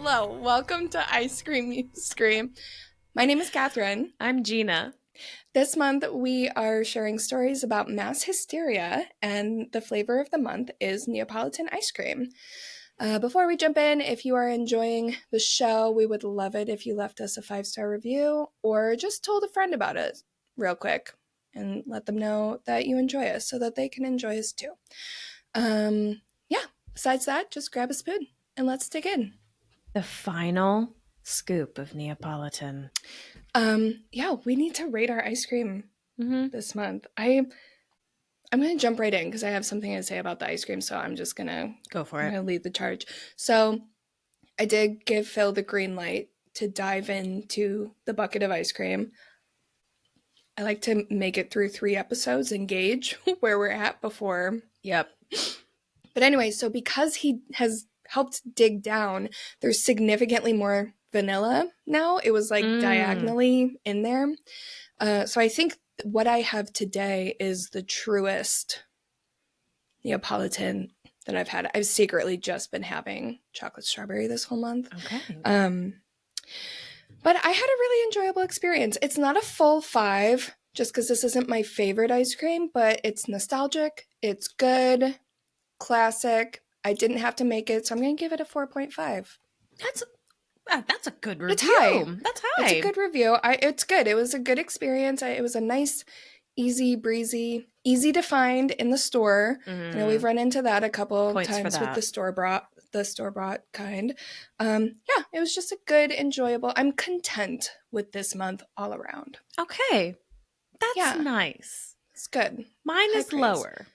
Hello, welcome to Ice Cream You Scream. My name is Kathryn. I'm Gina. This month we are sharing stories about mass hysteria, and the flavor of the month is Neapolitan ice cream. Before we jump in, if you are enjoying the show, we would love it if you left us a 5-star review or just told a friend about it real quick and let them know that you enjoy us so that they can enjoy us too. Besides that, just grab a spoon and let's dig in. The final scoop of Neapolitan. We need to rate our ice cream this month. I'm going to jump right in because I have something to say about the ice cream, so I'm just going to go for it. I'm going to lead the charge. So I did give Phil the green light to dive into the bucket of ice cream. I like to make it through 3 episodes and gauge where we're at before. Yep. But anyway, so because he has helped dig down, there's significantly more vanilla now. It was like diagonally in there. So I think what I have today is the truest Neapolitan that I've had. I've secretly just been having chocolate strawberry this whole month. Okay. But I had a really enjoyable experience. It's not a full 5, just because this isn't my favorite ice cream, but it's nostalgic. It's good. Classic. I didn't have to make it, so I'm going to give it a 4.5. That's a good review. It's high. That's high. It's a good review. It's good. It was a good experience. It was a nice, easy, breezy, easy to find in the store. I know we've run into that a couple times with the store-bought kind. It was just a good, enjoyable. I'm content with this month all around. Okay. That's nice. It's good. Mine is lower.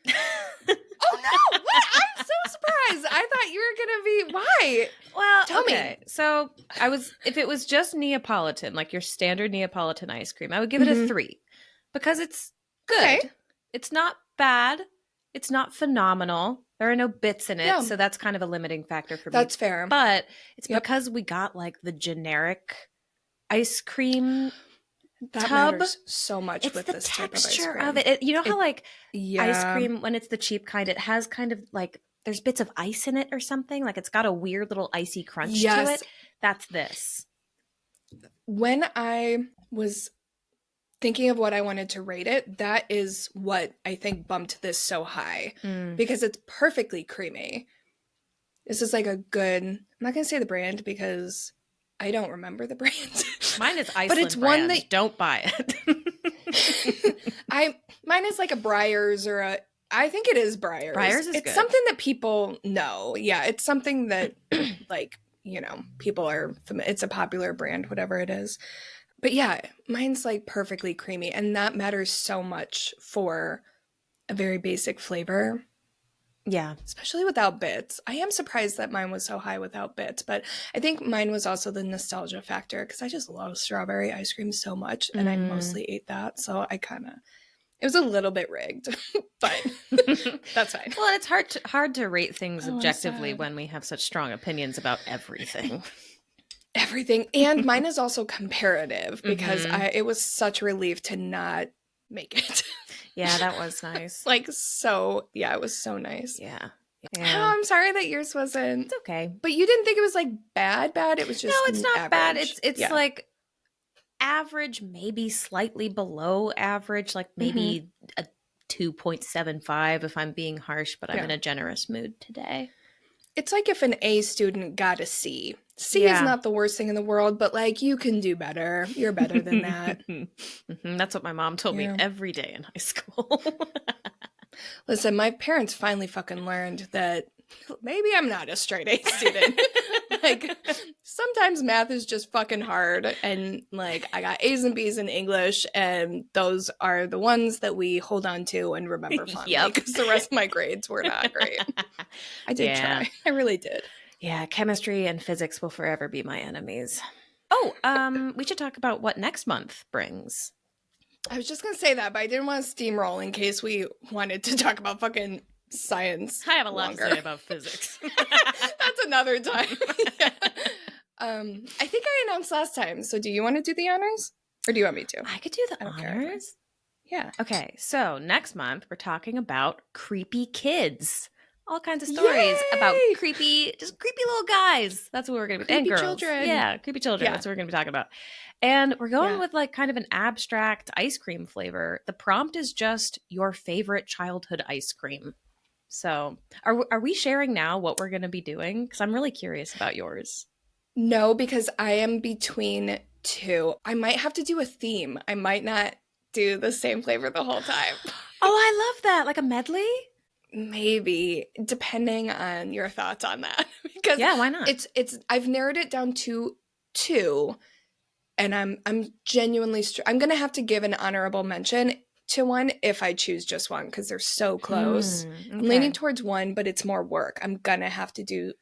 Oh no! What? I'm so surprised. I thought you were gonna be. Why? Well, tell me. So if it was just Neapolitan, like your standard Neapolitan ice cream, I would give it a 3 because it's good. Okay. It's not bad. It's not phenomenal. There are no bits in it, so that's kind of a limiting factor for me. That's fair. But it's because we got like the generic ice cream. That tub. matters so much with this type of ice cream. It's the texture of it. You know how ice cream, when it's the cheap kind, it has kind of like there's bits of ice in it or something. Like it's got a weird little icy crunch to it. That's this. When I was thinking of what I wanted to rate it, that is what I think bumped this so high because it's perfectly creamy. This is like a good. I'm not gonna say the brand because I don't remember the brand. Mine is Iceland, but it's brand. One that don't buy it. Mine is like a Breyers or a. I think it is Breyers. Breyers is it's good. Something that people know. Yeah, it's something that people are. It's a popular brand, whatever it is. But yeah, mine's like perfectly creamy, and that matters so much for a very basic flavor. Yeah. Especially without bits. I am surprised that mine was so high without bits, but I think mine was also the nostalgia factor because I just love strawberry ice cream so much and I mostly ate that. So it was a little bit rigged, but that's fine. Well, it's hard to rate things objectively when we have such strong opinions about everything. Everything. And mine is also comparative because it was such a relief to not make it. Yeah, that was nice. It was so nice. Yeah. Oh, I'm sorry that yours wasn't. It's okay. But you didn't think it was like bad? It was just no, it's not average. Bad. It's like average, maybe slightly below average, like maybe a 2.75 if I'm being harsh, but I'm in a generous mood today. It's like if an A student got a C. C is not the worst thing in the world, but like you can do better. You're better than that. That's what my mom told me every day in high school. Listen, my parents finally fucking learned that maybe I'm not a straight A student. Like sometimes math is just fucking hard, and like I got A's and B's in English, and those are the ones that we hold on to and remember fondly because the rest of my grades were not great. I did try. I really did. Yeah, chemistry and physics will forever be my enemies. Oh, we should talk about what next month brings. I was just going to say that, but I didn't want to steamroll in case we wanted to talk about fucking science. I have a lot to say about physics. That's another time. I think I announced last time, so do you want to do the honors? Or do you want me to? I could do the honors. Yeah. Okay, so next month we're talking about creepy kids. all kinds of stories about Yay! creepy little guys. That's what we're going to be. And Creepy girls. children. Yeah, creepy children. Yeah. That's what we're going to be talking about. And we're going Yeah. with like kind of an abstract ice cream flavor. The prompt is just your favorite childhood ice cream. So are we sharing now what we're going to be doing? Because I'm really curious about yours. No, because I am between two. I might have to do a theme. I might not do the same flavor the whole time. Oh, I love that. Like a medley? Maybe, depending on your thoughts on that. Because Yeah, why not? It's I've narrowed it down to two, and I'm genuinely I'm gonna have to give an honorable mention to one if I choose just one because they're so close. Okay. I'm leaning towards one, but it's more work. I'm gonna have to do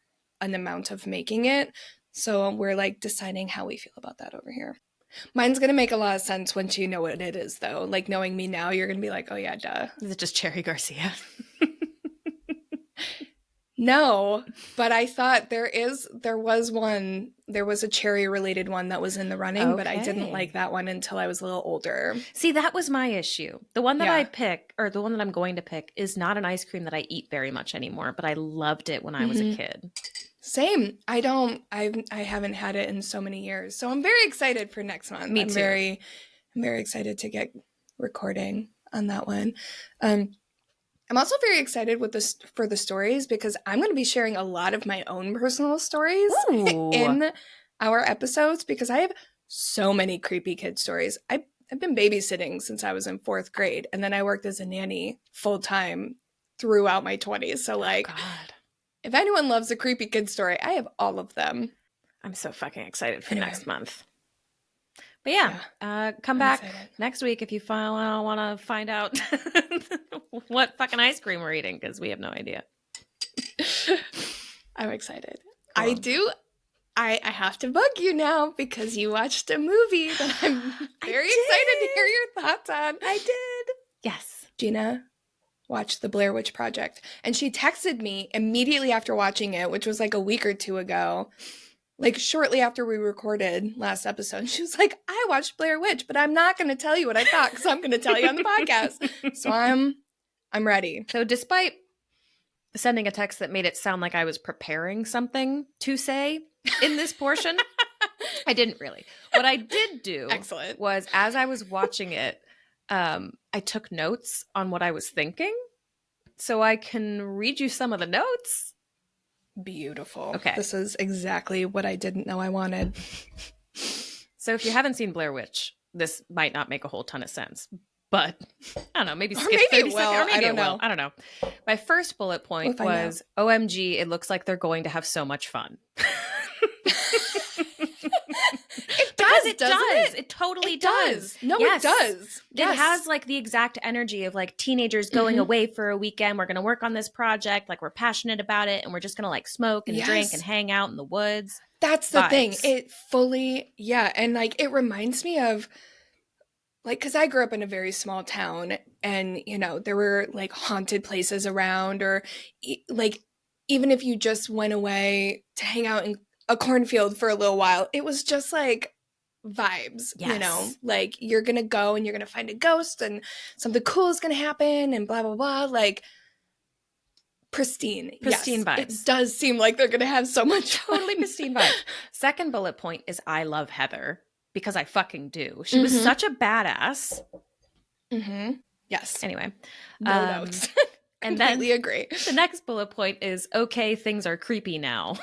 an amount of making it. So we're like deciding how we feel about that over here. Mine's gonna make a lot of sense once you know what it is, though. Like knowing me now, you're gonna be like, "Oh yeah, duh." Is it just Cherry Garcia? No, but I thought there was a cherry related one that was in the running, but I didn't like that one until I was a little older. See, that was my issue. The one that Yeah. I pick, or the one that I'm going to pick, is not an ice cream that I eat very much anymore, but I loved it when I was a kid. Same. I haven't had it in so many years. So I'm very excited for next month. Me too. I'm very excited to get recording on that one. I'm also very excited for the stories because I'm going to be sharing a lot of my own personal stories in our episodes because I have so many creepy kid stories. I've been babysitting since I was in 4th grade, and then I worked as a nanny full time throughout my 20s. So like, if anyone loves a creepy kid story, I have all of them. I'm so fucking excited for next month. But yeah, come back next week if you want to find out what fucking ice cream we're eating because we have no idea. I'm excited. Cool. I do. I have to bug you now because you watched a movie that I'm very excited to hear your thoughts on. I did. Yes. Gina watched The Blair Witch Project, and she texted me immediately after watching it, which was like a week or two ago. Like shortly after we recorded last episode, she was like, I watched Blair Witch, but I'm not going to tell you what I thought because I'm going to tell you on the podcast. So I'm ready. So despite sending a text that made it sound like I was preparing something to say in this portion, I didn't really. What I did do was as I was watching it, I took notes on what I was thinking so I can read you some of the notes. Beautiful. Okay. This is exactly what I didn't know I wanted. So if you haven't seen Blair Witch, this might not make a whole ton of sense. But I don't know, maybe skip 30 seconds. Or maybe it will. I don't know. My first bullet point was, OMG, it looks like they're going to have so much fun. It does. It totally does. No, yes. It does. Yes. It has like the exact energy of like teenagers going away for a weekend. We're going to work on this project. Like we're passionate about it and we're just going to like smoke and drink and hang out in the woods. That's the thing. It fully, and like it reminds me of like, because I grew up in a very small town and, you know, there were like haunted places around or like even if you just went away to hang out in a cornfield for a little while, it was just like vibes, you know, like you're gonna go and you're gonna find a ghost and something cool is gonna happen and blah blah blah, like pristine vibes. It does seem like they're gonna have so much totally pristine vibes. Second bullet point is I love Heather because I fucking do. She was such a badass. Yes. Anyway, no notes. And then completely agree. The next bullet point is okay, things are creepy now.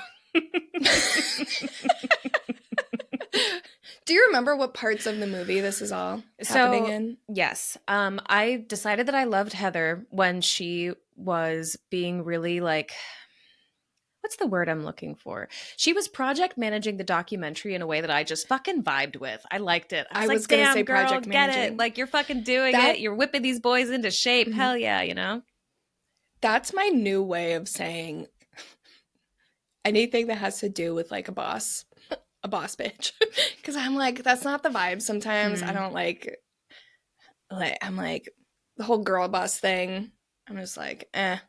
Do you remember what parts of the movie this is all happening in? Yes. I decided that I loved Heather when she was being really like, what's the word I'm looking for? She was project managing the documentary in a way that I just fucking vibed with. I liked it. I was like, damn, girl, project managing. Get it. Like you're fucking doing it. You're whipping these boys into shape. Hell yeah, you know? That's my new way of saying anything that has to do with like a boss bitch. Because I'm like, that's not the vibe sometimes. I don't like I'm like the whole girl boss thing. I'm just like, it's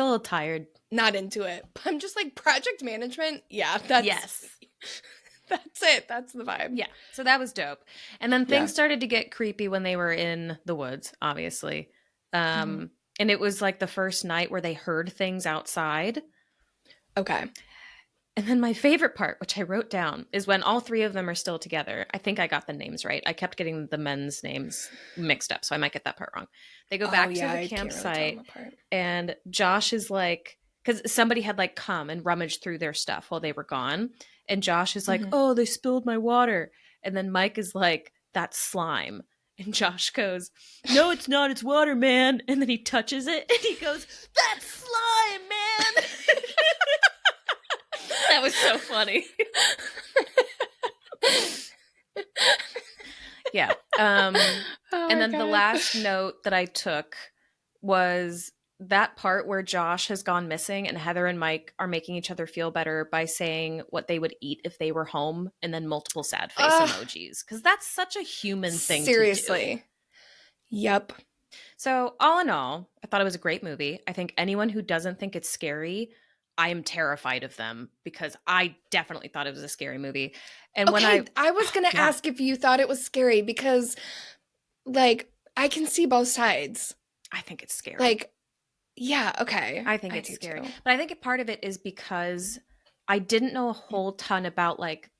a little tired. Not into it. But I'm just like project management. Yeah, that's that's it. That's the vibe. Yeah. So that was dope. And then things started to get creepy when they were in the woods, obviously. And And it was like the first night where they heard things outside. Okay. And then my favorite part, which I wrote down, is when all three of them are still together. I think I got the names right. I kept getting the men's names mixed up, so I might get that part wrong. They go back to the campsite, and Josh is like, because somebody had like come and rummaged through their stuff while they were gone. And Josh is like, oh, they spilled my water. And then Mike is like, that's slime. And Josh goes, no, it's not. It's water, man. And then he touches it and he goes, that's slime, man. That was so funny. Yeah. And then the last note that I took was that part where Josh has gone missing and Heather and Mike are making each other feel better by saying what they would eat if they were home and then multiple sad face emojis. Because that's such a human thing seriously. to do. Yep. So all in all, I thought it was a great movie. I think anyone who doesn't think it's scary, I am terrified of them because I definitely thought it was a scary movie. And when I was going to ask if you thought it was scary because, like, I can see both sides. I think it's scary. Like, yeah, okay. I think it's scary. Too. But I think part of it is because I didn't know a whole ton about, like,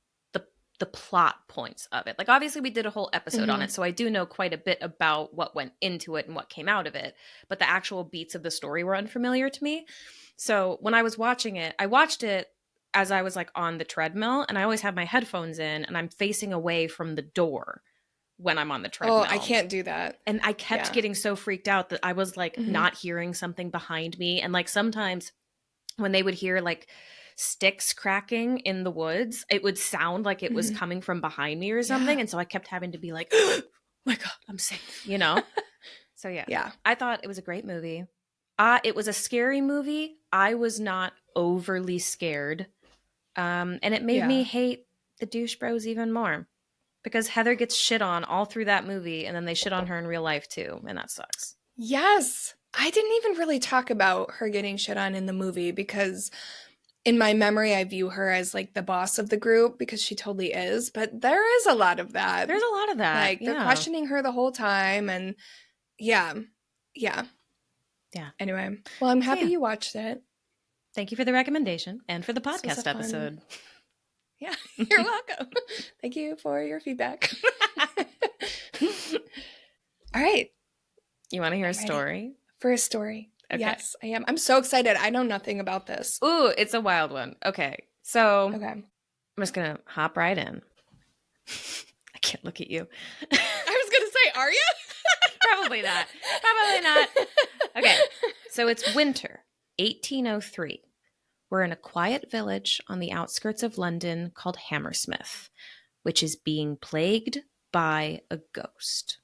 the plot points of it. Like, obviously we did a whole episode on it, so I do know quite a bit about what went into it and what came out of it. But the actual beats of the story were unfamiliar to me. So when I was watching it, I watched it as I was like on the treadmill, and I always have my headphones in and I'm facing away from the door when I'm on the treadmill. Oh, I can't do that. And I kept getting so freaked out that I was like not hearing something behind me. And like sometimes when they would hear like sticks cracking in the woods, it would sound like it was coming from behind me or something. And so I kept having to be like, oh my God, I'm safe, you know? So yeah. I thought it was a great movie. It was a scary movie. I was not overly scared. And it made me hate the douche bros even more because Heather gets shit on all through that movie, and then they shit on her in real life too, and that sucks. Yes. I didn't even really talk about her getting shit on in the movie because in my memory, I view her as like the boss of the group because she totally is. But there is a lot of that. There's a lot of that. Like they're questioning her the whole time. And yeah. Anyway, well, I'm happy you watched it. Thank you for the recommendation and for the podcast episode. Yeah, you're welcome. Thank you for your feedback. All right. You want to hear a story? For a story. Okay. Yes, I am. I'm so excited. I know nothing about this. Ooh, it's a wild one. Okay. So I'm just going to hop right in. I can't look at you. I was going to say, are you? Probably not. Okay. So it's winter, 1803. We're in a quiet village on the outskirts of London called Hammersmith, which is being plagued by a ghost.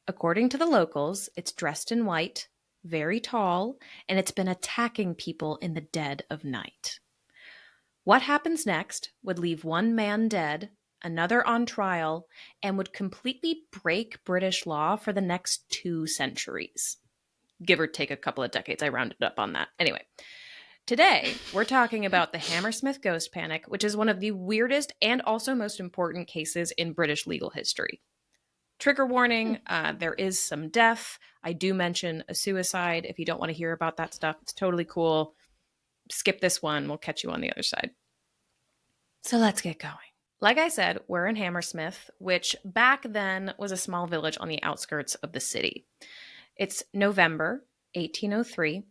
According to the locals, it's dressed in white, very tall, and it's been attacking people in the dead of night. What happens next would leave one man dead, another on trial, and would completely break British law for the next 2 centuries. Give or take a couple of decades. I rounded up on that. Anyway, today we're talking about the Hammersmith Ghost Panic, which is one of the weirdest and also most important cases in British legal history. Trigger warning, there is some death. I do mention a suicide. If you don't want to hear about that stuff, it's totally cool. Skip this one. We'll catch you on the other side. So let's get going. Like I said, we're in Hammersmith, which back then was a small village on the outskirts of the city. It's November 1803.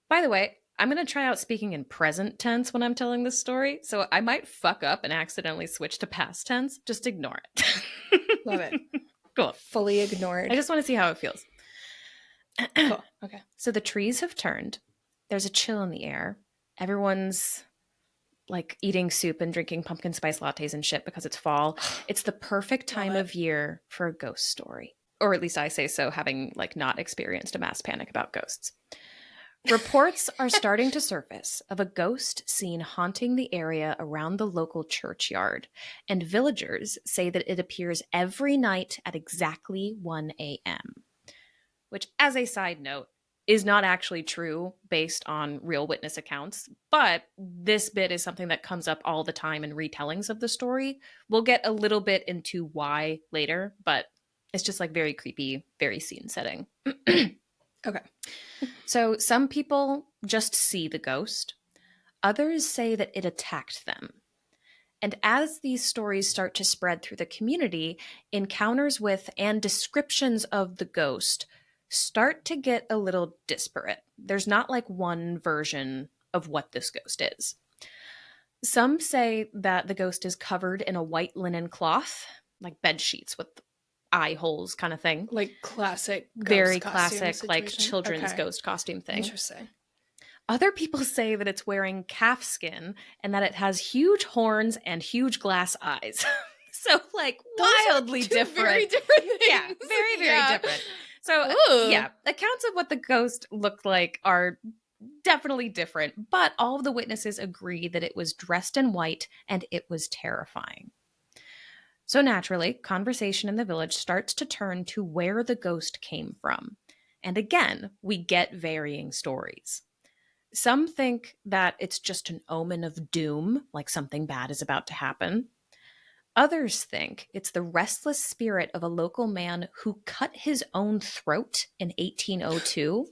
By the way, I'm going to try out speaking in present tense when I'm telling this story, so I might fuck up and accidentally switch to past tense. Just ignore it. Love it. Cool. Fully ignored. I just want to see how it feels. Cool. Okay. So the trees have turned. There's a chill in the air. Everyone's like eating soup and drinking pumpkin spice lattes and shit because it's fall. It's the perfect time of year for a ghost story. Or at least I say so, having like not experienced a mass panic about ghosts. Reports are starting to surface of a ghost seen haunting the area around the local churchyard, and villagers say that it appears every night at exactly 1 a.m., which, as a side note, is not actually true based on real witness accounts, but this bit is something that comes up all the time in retellings of the story. We'll get a little bit into why later, but it's just like very creepy, very scene setting. Okay. So some people just see the ghost. Others say that it attacked them. And as these stories start to spread through the community, encounters with and descriptions of the ghost start to get a little disparate. There's not like one version of what this ghost is. Some say that the ghost is covered in a white linen cloth, like bed sheets with eye holes kind of thing. Like classic ghost Very costume classic, like situation. children's Okay. ghost costume thing. Interesting. Other people say that it's wearing calf skin and that it has huge horns and huge glass eyes. So, like, Those are wildly two different. Very different things. Yeah, very, very Yeah. different. So, Ooh. yeah, accounts of what the ghost looked like are definitely different, but all of the witnesses agree that it was dressed in white and it was terrifying. So, naturally, conversation in the village starts to turn to where the ghost came from. And again, we get varying stories. Some think that it's just an omen of doom, like something bad is about to happen. Others think it's the restless spirit of a local man who cut his own throat in 1802.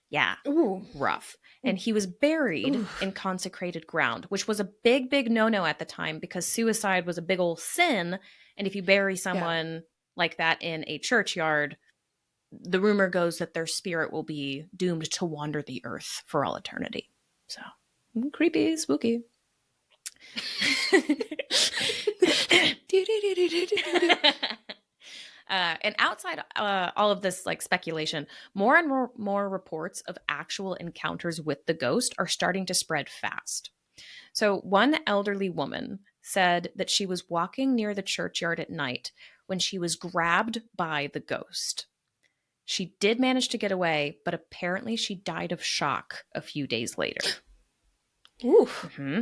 Yeah, Ooh. rough. And he was buried Oof. in consecrated ground, which was a big, big no-no at the time because suicide was a big old sin. And if you bury someone like that in a churchyard, the rumor goes that their spirit will be doomed to wander the earth for all eternity. So, creepy, spooky. And outside all of this like speculation, more and more reports of actual encounters with the ghost are starting to spread fast. So one elderly woman said that she was walking near the churchyard at night when she was grabbed by the ghost. She did manage to get away, but apparently she died of shock a few days later. Oof. Mm-hmm.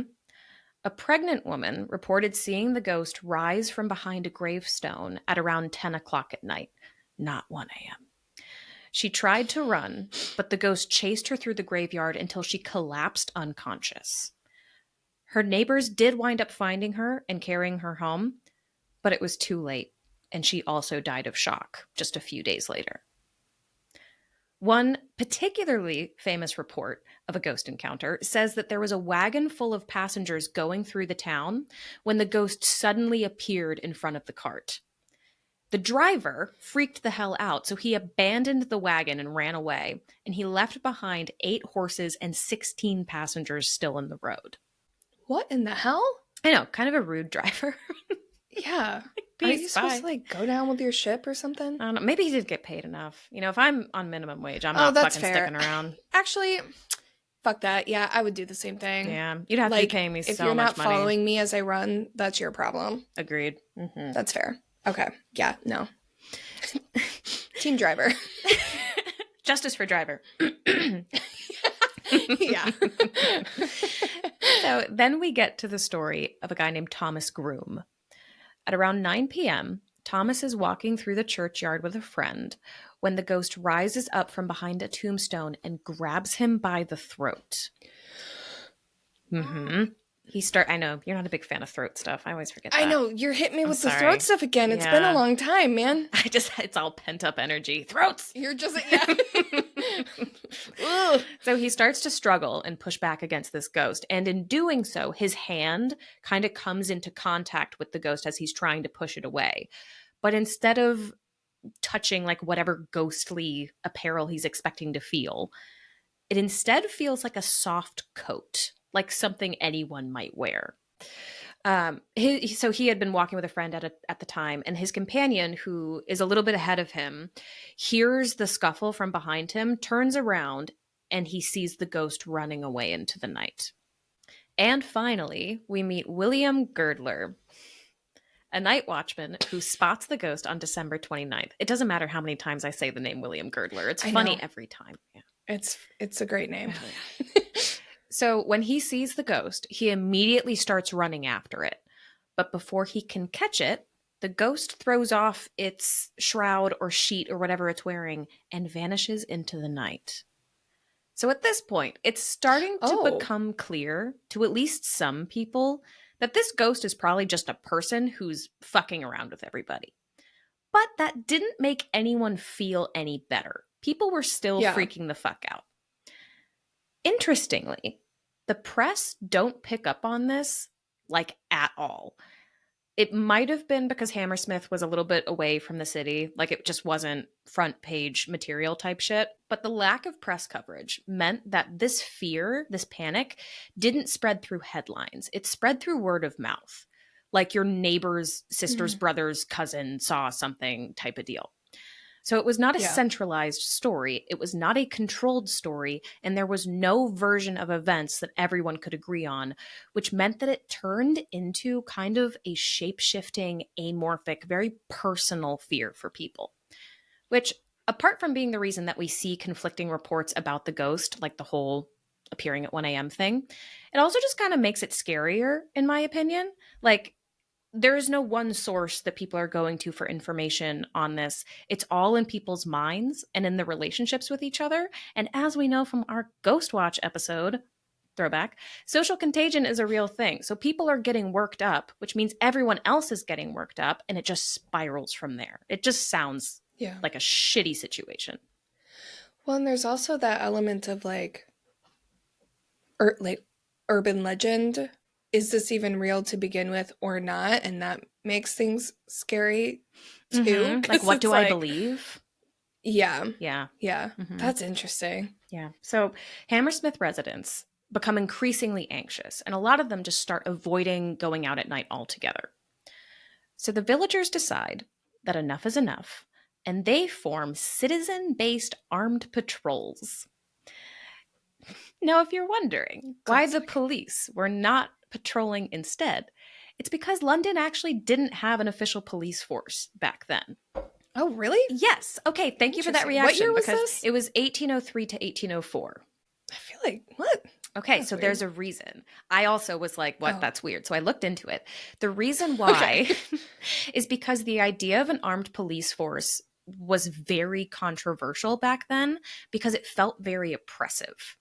A pregnant woman reported seeing the ghost rise from behind a gravestone at around 10 o'clock at night, not 1 a.m. She tried to run, but the ghost chased her through the graveyard until she collapsed unconscious. Her neighbors did wind up finding her and carrying her home, but it was too late, and she also died of shock just a few days later. One particularly famous report of a ghost encounter says that there was a wagon full of passengers going through the town when the ghost suddenly appeared in front of the cart. The driver freaked the hell out, so he abandoned the wagon and ran away, and he left behind 8 horses and 16 passengers still in the road. What in the hell? I know, kind of a rude driver. Yeah. Peace, Are you supposed bye. to like go down with your ship or something? I don't know. Maybe he did get paid enough. You know, if I'm on minimum wage, I'm not that's fucking fair. sticking around. Actually, fuck that. Yeah, I would do the same thing. Yeah, you'd have to be paying me so much money. If you're not following me as I run, that's your problem. Agreed. Mm-hmm. That's fair. Okay. Yeah, no. Team driver. Justice for driver. Yeah. So then we get to the story of a guy named Thomas Groom. At around 9 p.m., Thomas is walking through the churchyard with a friend when the ghost rises up from behind a tombstone and grabs him by the throat. Mm-hmm. I know, you're not a big fan of throat stuff. I always forget that. I know, you're hitting me with the sorry. throat stuff again. It's been a long time, man. It's all pent up energy. Throats! You're just, yeah. So he starts to struggle and push back against this ghost. And in doing so, his hand kind of comes into contact with the ghost as he's trying to push it away. But instead of touching like whatever ghostly apparel he's expecting to feel, it instead feels like a soft coat, like something anyone might wear. So he had been walking with a friend at the time, and his companion, who is a little bit ahead of him, hears the scuffle from behind him, turns around, and he sees the ghost running away into the night. And finally, we meet William Girdler, a night watchman who spots the ghost on December 29th. It doesn't matter how many times I say the name William Girdler. It's funny every time. Yeah. It's a great name. So when he sees the ghost, he immediately starts running after it. But before he can catch it, the ghost throws off its shroud or sheet or whatever it's wearing and vanishes into the night. So at this point, it's starting to become clear to at least some people that this ghost is probably just a person who's fucking around with everybody. But that didn't make anyone feel any better, people were still freaking the fuck out. Interestingly, the press don't pick up on this, like, at all. It might have been because Hammersmith was a little bit away from the city, like it just wasn't front page material type shit. But the lack of press coverage meant that this fear, this panic, didn't spread through headlines. It spread through word of mouth, like your neighbor's sister's brother's cousin saw something type of deal. So it was not a centralized story. It was not a controlled story. And there was no version of events that everyone could agree on, which meant that it turned into kind of a shape-shifting, amorphic, very personal fear for people. Which, apart from being the reason that we see conflicting reports about the ghost, like the whole appearing at 1 a.m. thing, it also just kind of makes it scarier, in my opinion. Like, there is no one source that people are going to for information on this. It's all in people's minds and in the relationships with each other. And as we know from our Ghost Watch episode, throwback, social contagion is a real thing. So people are getting worked up, which means everyone else is getting worked up, and it just spirals from there. It just sounds like a shitty situation. Well, and there's also that element of like urban legend. Is this even real to begin with or not? And that makes things scary too. Like, what do I believe? Yeah. Yeah. Yeah. That's interesting. Yeah. So Hammersmith residents become increasingly anxious, and a lot of them just start avoiding going out at night altogether. So the villagers decide that enough is enough, and they form citizen-based armed patrols. Now, if you're wondering why the police were not patrolling instead, it's because London actually didn't have an official police force back then. Oh, really? Yes. Okay, thank you for that reaction. What year was because this? It was 1803 to 1804. I feel like, what? Okay, That's so weird. There's a reason. I also was like, what? That's weird. So I looked into it. The reason why is because the idea of an armed police force was very controversial back then because it felt very oppressive.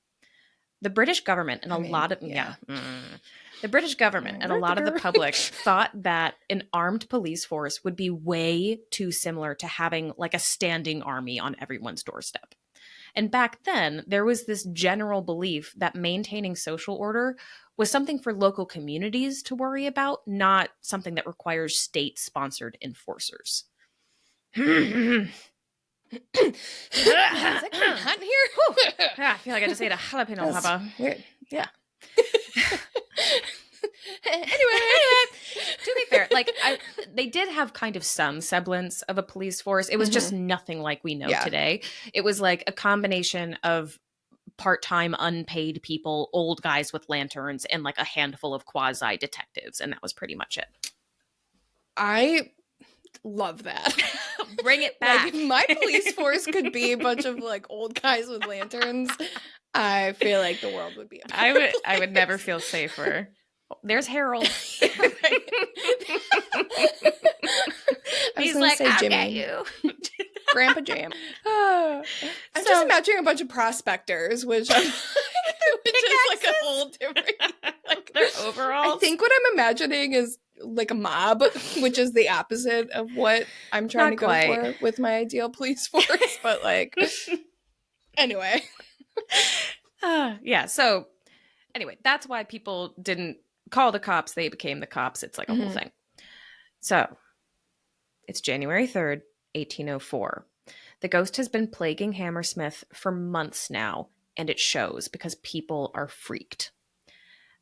The British government and the British government and a lot of the public thought that an armed police force would be way too similar to having like a standing army on everyone's doorstep. And back then, there was this general belief that maintaining social order was something for local communities to worry about, not something that requires state-sponsored enforcers. Is it getting hot in here? I feel like I just ate a jalapeno pepper. Weird. Yeah. Anyway, to be fair, like they did have kind of some semblance of a police force. It was just nothing like we know today. It was like a combination of part-time unpaid people, old guys with lanterns, and like a handful of quasi detectives, and that was pretty much it. I love that. Bring it back. Like, if my police force could be a bunch of like old guys with lanterns, I feel like the world would be a better place. I would never feel safer. There's Harold. He's like, say I'll Jimmy. get you. Grandpa Jam. I'm just imagining a bunch of prospectors, which is like a whole different. Like, their overalls. I think what I'm imagining is like a mob, which is the opposite of what I'm trying to go for with my ideal police force. But like, anyway. Yeah. So anyway, that's why people didn't call the cops. They became the cops. It's like a whole thing. So it's January 3rd, 1804. The ghost has been plaguing Hammersmith for months now, and it shows because people are freaked.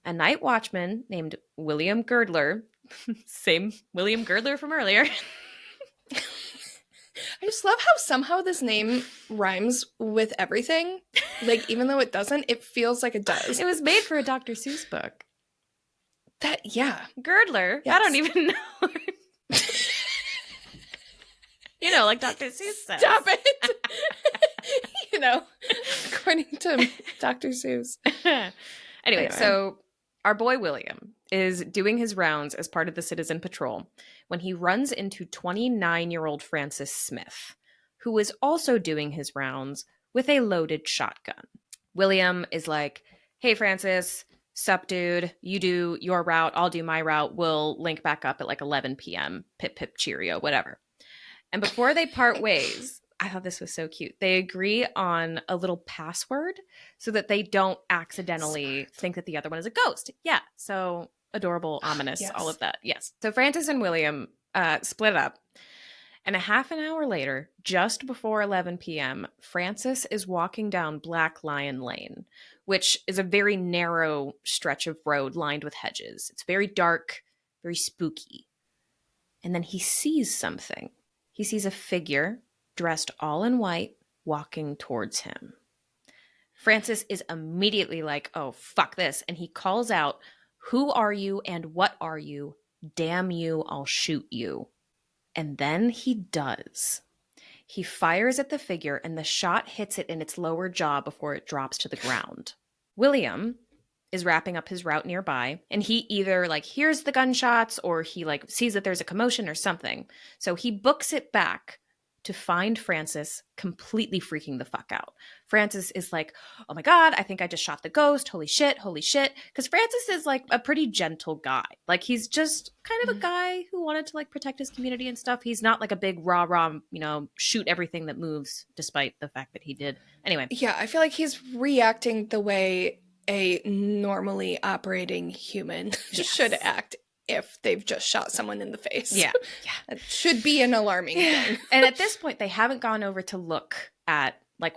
A night watchman named William Girdler, same William Girdler from earlier. I just love how somehow this name rhymes with everything. Like, even though it doesn't, it feels like it does. It was made for a Dr. Seuss book. Girdler? Yes. I don't even know. You know, like Dr. Seuss says. Stop it! You know, according to Dr. Seuss. Anyway, so our boy William is doing his rounds as part of the citizen patrol when he runs into 29-year-old Francis Smith, who is also doing his rounds with a loaded shotgun. William is like, hey, Francis, sup, dude, you do your route, I'll do my route, we'll link back up at like 11 p.m., pip, pip, cheerio, whatever. And before they part ways, I thought this was so cute. They agree on a little password so that they don't accidentally think that the other one is a ghost. Yeah. So adorable, ominous, Yes. all of that. Yes. So Francis and William split up. And a half an hour later, just before 11 p.m., Francis is walking down Black Lion Lane, which is a very narrow stretch of road lined with hedges. It's very dark, very spooky. And then he sees something. He sees a figure dressed all in white walking towards him. Francis is immediately like, oh, fuck this. And he calls out, "Who are you and what are you? Damn you, I'll shoot you." And then he does. He fires at the figure and the shot hits it in its lower jaw before it drops to the ground. William is wrapping up his route nearby, and he either like hears the gunshots or he like sees that there's a commotion or something. So he books it back to find Francis completely freaking the fuck out. Francis is like, "Oh my God, I think I just shot the ghost. Holy shit, holy shit." Because Francis is like a pretty gentle guy. Like he's just kind of a guy who wanted to like protect his community and stuff. He's not like a big rah-rah, shoot everything that moves, despite the fact that he did. Anyway. Yeah, I feel like he's reacting the way a normally operating human should act if they've just shot someone in the face. Yeah. It should be an alarming thing. And at this point, they haven't gone over to look at like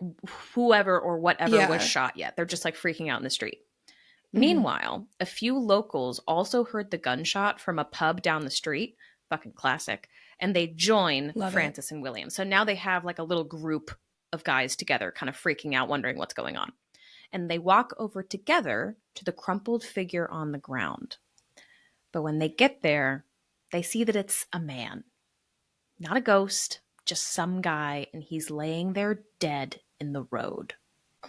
whoever or whatever was shot yet. They're just like freaking out in the street. Mm-hmm. Meanwhile, a few locals also heard the gunshot from a pub down the street. Fucking classic. And they join Francis and William. So now they have like a little group of guys together kind of freaking out, wondering what's going on. And they walk over together to the crumpled figure on the ground. But when they get there, they see that it's a man. Not a ghost, just some guy, and he's laying there dead in the road.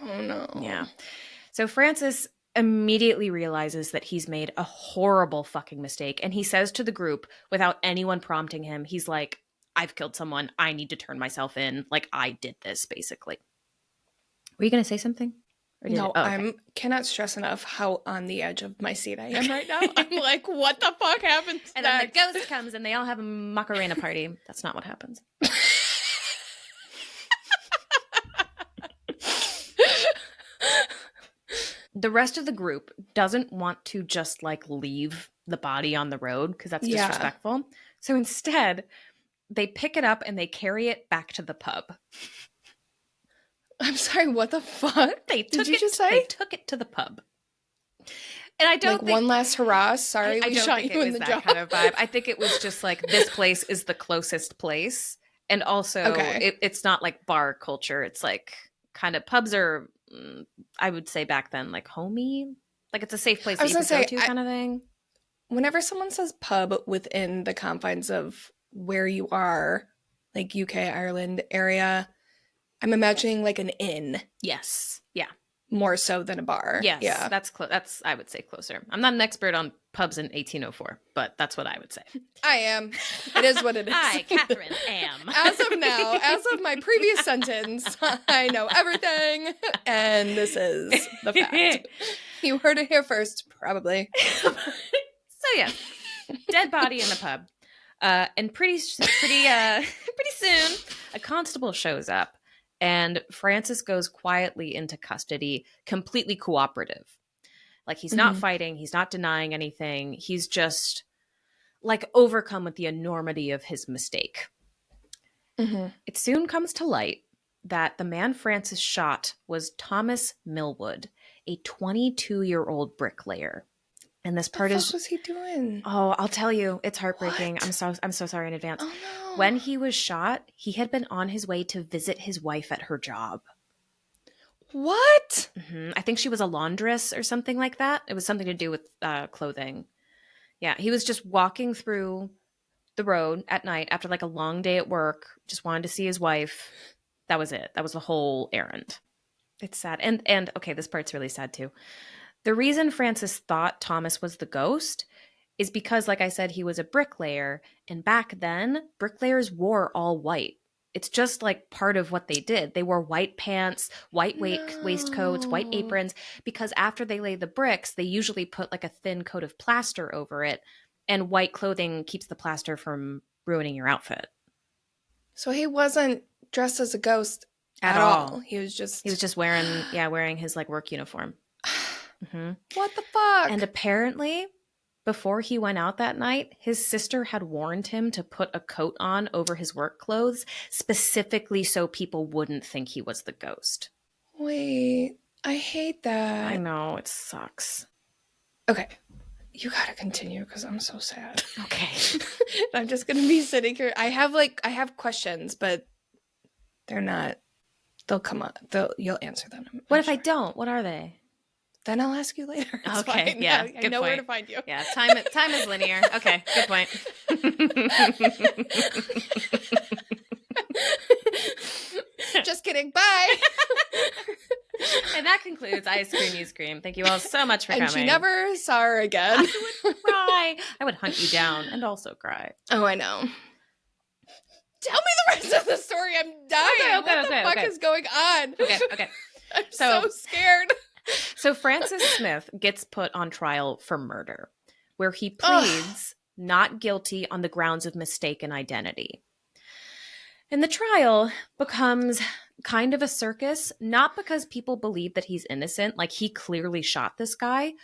Oh, no. Yeah. So Francis immediately realizes that he's made a horrible fucking mistake, and he says to the group, without anyone prompting him, he's like, "I've killed someone. I need to turn myself in. Like, I did this," basically. Were you going to say something? No, okay. I cannot stress enough how on the edge of my seat I am right now. I'm like, what the fuck happens And next? then the ghost comes and they all have a Macarena party. That's not what happens. The rest of the group doesn't want to just like leave the body on the road because that's disrespectful. So instead, they pick it up and they carry it back to the pub. I'm sorry, what the fuck? They took it to the pub. And I don't think one last hurrah. Sorry, we shot you in the jaw. Kind of vibe. I think it was just like this place is the closest place, and also it's not like bar culture. It's like kind of pubs are. I would say back then like homey, like it's a safe place that you can go to kind of thing. Whenever someone says pub within the confines of where you are, like UK, Ireland area, I'm imagining like an inn. Yes. Yeah. More so than a bar. Yes. Yeah. That's I would say closer. I'm not an expert on pubs in 1804, but that's what I would say. I am. It is what it is. I, Kathryn, am. As of now, as of my previous sentence, I know everything, and this is the fact. You heard it here first, probably. So yeah, dead body in the pub, and pretty soon, a constable shows up. And Francis goes quietly into custody, completely cooperative. Like he's not fighting, he's not denying anything. He's just like overcome with the enormity of his mistake. Mm-hmm. It soon comes to light that the man Francis shot was Thomas Millwood, a 22-year-old bricklayer. And this part what was he doing? Oh, I'll tell you, it's heartbreaking. What? I'm so sorry in advance. Oh no. When he was shot, he had been on his way to visit his wife at her job. What? Mm-hmm. I think she was a laundress or something like that. It was something to do with clothing. Yeah, he was just walking through the road at night after like a long day at work, just wanted to see his wife. That was it. That was the whole errand. It's sad. And okay, this part's really sad too. The reason Francis thought Thomas was the ghost is because, like I said, he was a bricklayer. And back then, bricklayers wore all white. It's just like part of what they did. They wore white pants, white waistcoats, white aprons, because after they lay the bricks, they usually put like a thin coat of plaster over it. And white clothing keeps the plaster from ruining your outfit. So he wasn't dressed as a ghost At at all. all. He was just wearing his like work uniform. Mm-hmm. What the fuck? And apparently, before he went out that night, his sister had warned him to put a coat on over his work clothes, specifically so people wouldn't think he was the ghost. Wait, I hate that. I know, it sucks. Okay, you gotta continue because I'm so sad. Okay. I'm just gonna be sitting here. I have questions, but they're not. They'll come up. You'll answer them. What if I don't? What are they? Then I'll ask you later. It's Okay, fine. yeah, I know where to find you. Yeah, time is linear. Okay, good point. Just kidding. Bye. And that concludes I Scream, You Scream. Thank you all so much for coming. And she never saw her again. I would cry. I would hunt you down and also cry. Oh, I know. Tell me the rest of the story. I'm dying. What the fuck is going on? Okay. I'm so scared. So Francis Smith gets put on trial for murder, where he pleads not guilty on the grounds of mistaken identity. And the trial becomes kind of a circus, not because people believe that he's innocent, like he clearly shot this guy,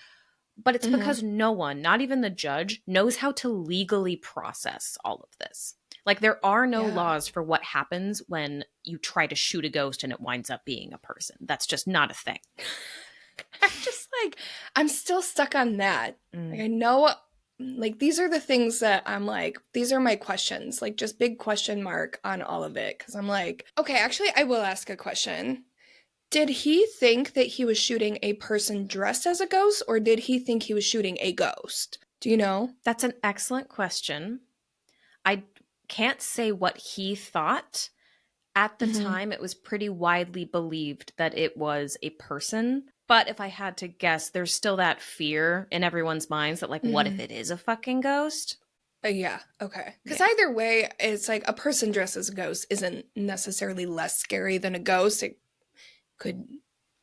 but it's because no one, not even the judge, knows how to legally process all of this. Like there are no laws for what happens when you try to shoot a ghost and it winds up being a person. That's just not a thing. I'm still stuck on that. Like I know, like these are the things that I'm like, these are my questions, like just big question mark on all of it. Cause I'm like, okay, actually I will ask a question. Did he think that he was shooting a person dressed as a ghost or did he think he was shooting a ghost? Do you know? That's an excellent question. I can't say what he thought. At the time, it was pretty widely believed that it was a person. But if I had to guess, there's still that fear in everyone's minds that, like, what if it is a fucking ghost? Yeah, okay. Because either way, it's like a person dressed as a ghost isn't necessarily less scary than a ghost. It could,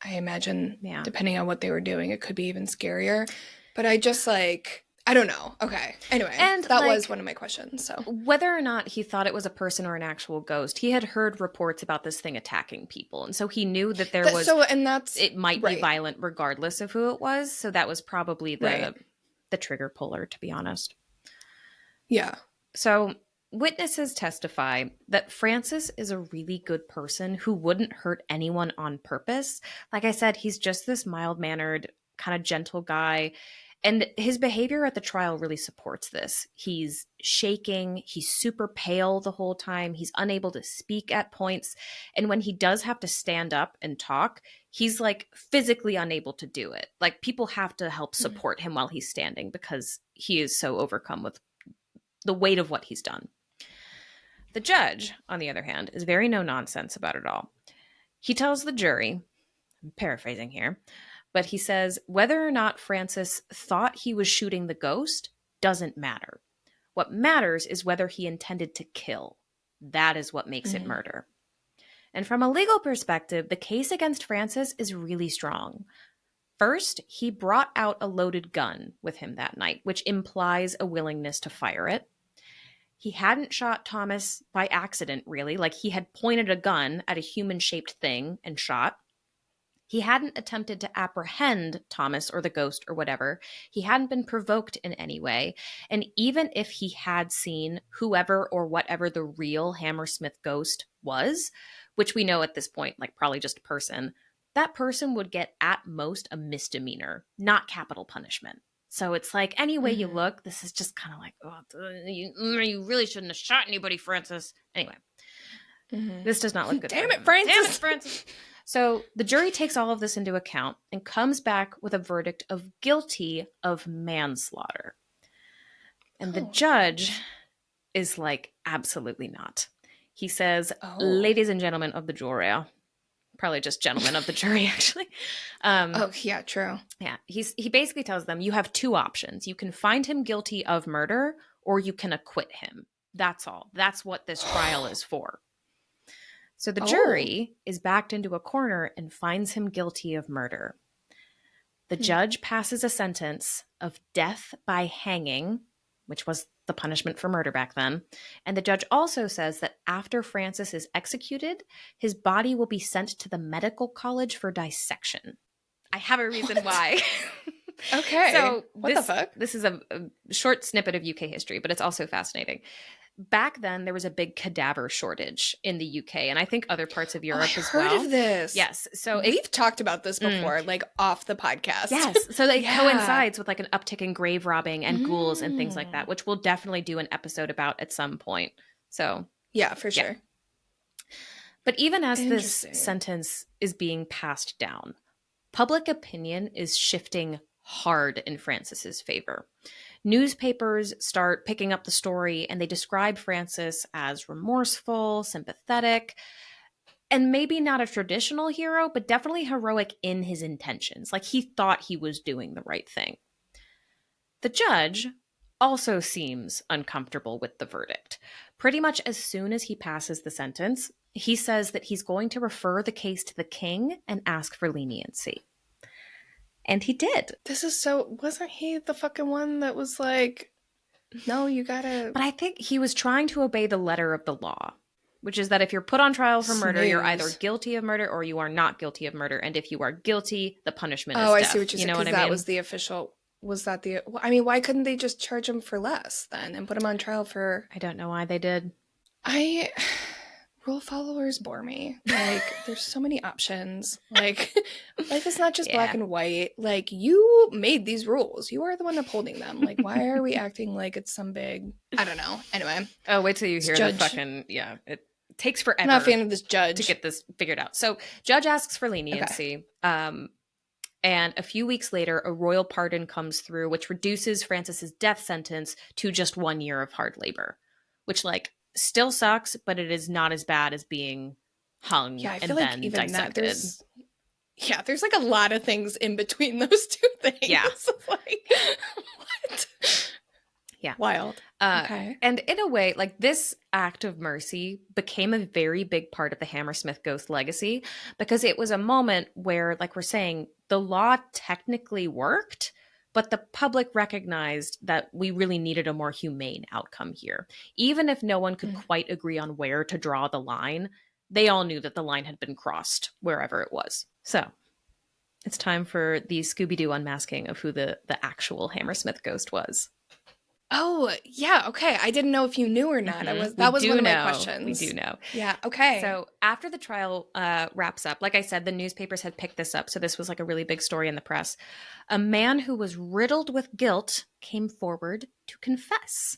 I imagine, depending on what they were doing, it could be even scarier. But I just like... I don't know. Okay. Anyway, and that was one of my questions. So whether or not he thought it was a person or an actual ghost, he had heard reports about this thing attacking people, and so he knew that it might be violent regardless of who it was. So that was probably the trigger puller, to be honest. Yeah. So witnesses testify that Francis is a really good person who wouldn't hurt anyone on purpose. Like I said, he's just this mild-mannered, kind of gentle guy. And his behavior at the trial really supports this. He's shaking. He's super pale the whole time. He's unable to speak at points. And when he does have to stand up and talk, he's like physically unable to do it. Like people have to help support him while he's standing because he is so overcome with the weight of what he's done. The judge, on the other hand, is very no nonsense about it all. He tells the jury, I'm paraphrasing here, but he says whether or not Francis thought he was shooting the ghost doesn't matter. What matters is whether he intended to kill. That is what makes it murder. And from a legal perspective, the case against Francis is really strong. First, he brought out a loaded gun with him that night, which implies a willingness to fire it. He hadn't shot Thomas by accident, really. Like he had pointed a gun at a human-shaped thing and shot. He hadn't attempted to apprehend Thomas or the ghost or whatever. He hadn't been provoked in any way. And even if he had seen whoever or whatever the real Hammersmith ghost was, which we know at this point, like probably just a person, that person would get at most a misdemeanor, not capital punishment. So it's like, any way you look, this is just kind of like, oh, you really shouldn't have shot anybody, Francis. Anyway, this does not look good. Damn it, Francis. Damn it, Francis. So the jury takes all of this into account and comes back with a verdict of guilty of manslaughter. And the judge is like, absolutely not. He says, ladies and gentlemen of the jury, probably just gentlemen of the jury, actually. Yeah, true. Yeah, he basically tells them, you have two options. You can find him guilty of murder or you can acquit him. That's all. That's what this trial is for. So the jury is backed into a corner and finds him guilty of murder. The judge passes a sentence of death by hanging, which was the punishment for murder back then. And the judge also says that after Francis is executed, his body will be sent to the medical college for dissection. I have a reason why. Okay. So what the fuck? This is a short snippet of UK history, but it's also fascinating. Back then, there was a big cadaver shortage in the UK, and I think other parts of Europe as well. I've heard of this. Yes. So we've talked about this before, like off the podcast. Yes. So it coincides with like an uptick in grave robbing and ghouls and things like that, which we'll definitely do an episode about at some point. So yeah, for sure. But even as this sentence is being passed down, public opinion is shifting hard in Francis's favor. Newspapers start picking up the story and they describe Francis as remorseful, sympathetic, and maybe not a traditional hero, but definitely heroic in his intentions. Like he thought he was doing the right thing. The judge also seems uncomfortable with the verdict. Pretty much as soon as he passes the sentence, he says that he's going to refer the case to the king and ask for leniency. And he did. This is so... Wasn't he the fucking one that was like, no, you gotta... But I think he was trying to obey the letter of the law, which is that if you're put on trial for murder, you're either guilty of murder or you are not guilty of murder. And if you are guilty, the punishment is death. I see what you're saying. Because that mean? was the official... Was that the... I mean, why couldn't they just charge him for less then and put him on trial for... I don't know why they did. Rule followers bore me. Like, there's so many options. Like, life is not just black and white. Like, you made these rules. You are the one upholding them. Like, why are we acting like it's some big... I don't know. Anyway. Oh, wait till you hear the fucking... Yeah, it takes forever. I'm not a fan of this judge. To get this figured out. So, judge asks for leniency. Okay. And a few weeks later, a royal pardon comes through, which reduces Francis's death sentence to just 1 year of hard labor. Which, like... still sucks, but it is not as bad as being hung and then even dissected. There's like a lot of things in between those two things. Yeah. Like, what? Yeah. Wild. Okay. And in a way, like this act of mercy became a very big part of the Hammersmith ghost legacy because it was a moment where, like we're saying, the law technically worked, but the public recognized that we really needed a more humane outcome here. Even if no one could quite agree on where to draw the line, they all knew that the line had been crossed wherever it was. So it's time for the Scooby-Doo unmasking of who the actual Hammersmith ghost was. Oh, yeah. Okay. I didn't know if you knew or not. That was one of my questions. We do know. Yeah. Okay. So after the trial wraps up, like I said, the newspapers had picked this up. So this was like a really big story in the press. A man who was riddled with guilt came forward to confess.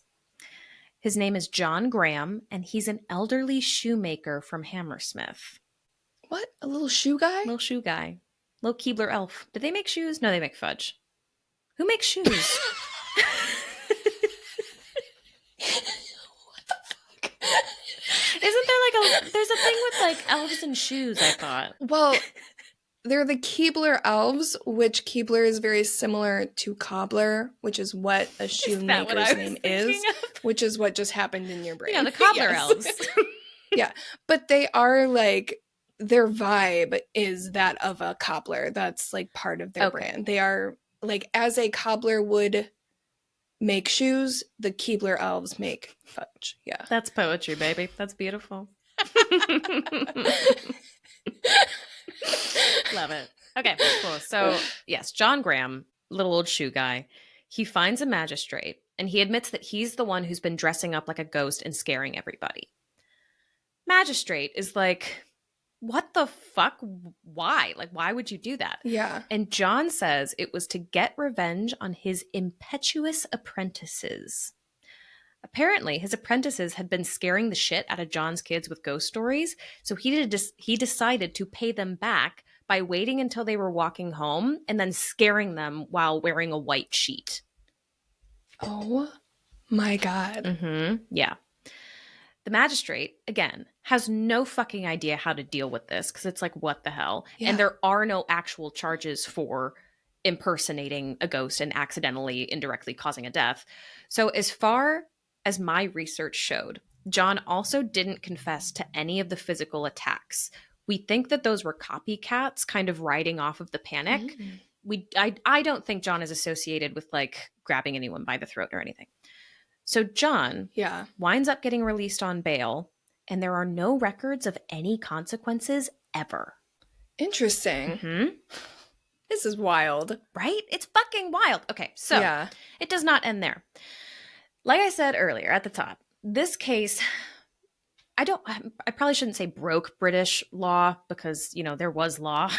His name is John Graham, and he's an elderly shoemaker from Hammersmith. What? A little shoe guy? Little shoe guy. Little Keebler elf. Did they make shoes? No, they make fudge. Who makes shoes? Isn't there like there's a thing with like elves and shoes, I thought. Well, they're the Keebler elves, which Keebler is very similar to cobbler, which is what a shoemaker's name is, which is what just happened in your brain. Yeah, the cobbler elves. Yeah, but they are like, their vibe is that of a cobbler. That's like part of their brand. They are like, as a cobbler would make shoes, the Keebler elves make fudge. Yeah. That's poetry, baby. That's beautiful. Love it. Okay, cool. So, yes, John Graham, little old shoe guy, he finds a magistrate and he admits that he's the one who's been dressing up like a ghost and scaring everybody. Magistrate is like, what the fuck? Why? Like, why would you do that? Yeah. And John says it was to get revenge on his impetuous apprentices. Apparently, his apprentices had been scaring the shit out of John's kids with ghost stories, so he decided to pay them back by waiting until they were walking home and then scaring them while wearing a white sheet. Oh my God. Mm-hmm. Yeah. The magistrate, again, has no fucking idea how to deal with this because it's like, what the hell? Yeah. And there are no actual charges for impersonating a ghost and accidentally, indirectly causing a death. So as far as my research showed, John also didn't confess to any of the physical attacks. We think that those were copycats kind of riding off of the panic. I don't think John is associated with like grabbing anyone by the throat or anything. So John Yeah. winds up getting released on bail, and there are no records of any consequences ever. Interesting. Mm-hmm. This is wild. Right? It's fucking wild. Okay, so Yeah. it does not end there. Like I said earlier at the top, this case, I probably shouldn't say broke British law because, there was law,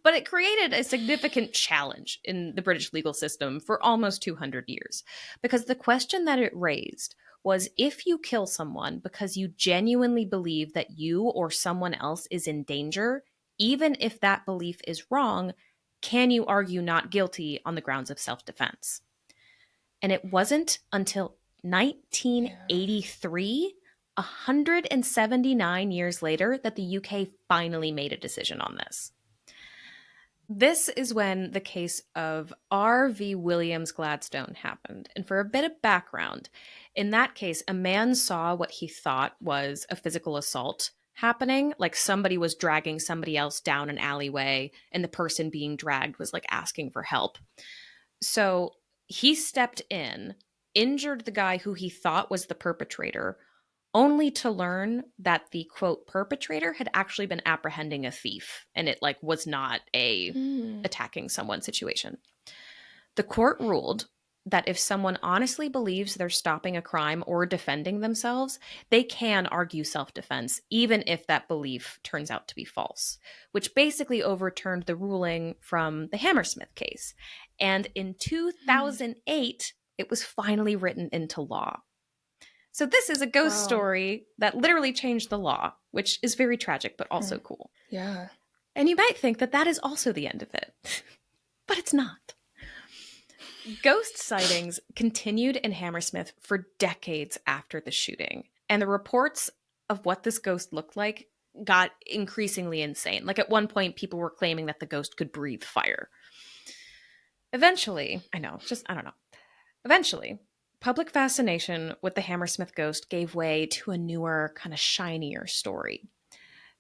but it created a significant challenge in the British legal system for almost 200 years. Because the question that it raised was, if you kill someone because you genuinely believe that you or someone else is in danger, even if that belief is wrong, can you argue not guilty on the grounds of self-defense? And it wasn't until 1983, 179 years later, that the UK finally made a decision on this. This is when the case of R.V. Williams Gladstone happened. And for a bit of background, in that case, a man saw what he thought was a physical assault happening, like somebody was dragging somebody else down an alleyway, and the person being dragged was like asking for help. So he stepped in, injured the guy who he thought was the perpetrator, only to learn that the quote perpetrator had actually been apprehending a thief, and it like was not a attacking someone situation. The court ruled that if someone honestly believes they're stopping a crime or defending themselves, they can argue self-defense, even if that belief turns out to be false, which basically overturned the ruling from the Hammersmith case. And in 2008, it was finally written into law. So this is a ghost story that literally changed the law, which is very tragic, but also cool. Yeah. And you might think that that is also the end of it, but it's not. Ghost sightings continued in Hammersmith for decades after the shooting, and the reports of what this ghost looked like got increasingly insane. Like at one point, people were claiming that the ghost could breathe fire. Eventually, public fascination with the Hammersmith ghost gave way to a newer, kind of shinier story.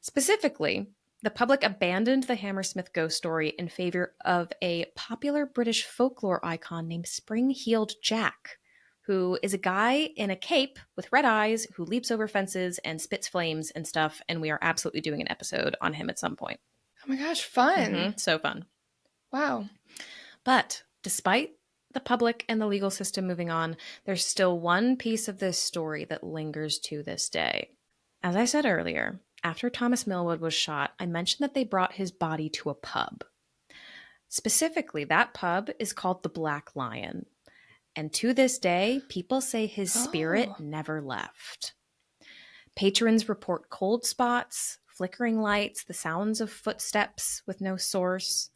Specifically, the public abandoned the Hammersmith ghost story in favor of a popular British folklore icon named Spring-Heeled Jack, who is a guy in a cape with red eyes who leaps over fences and spits flames and stuff, and we are absolutely doing an episode on him at some point. Oh my gosh, fun. Mm-hmm. So fun. Wow. But despite the public and the legal system moving on, there's still one piece of this story that lingers to this day. As I said earlier, after Thomas Millwood was shot, I mentioned that they brought his body to a pub. Specifically, that pub is called the Black Lion. And to this day, people say his spirit never left. Patrons report cold spots, flickering lights, the sounds of footsteps with no source,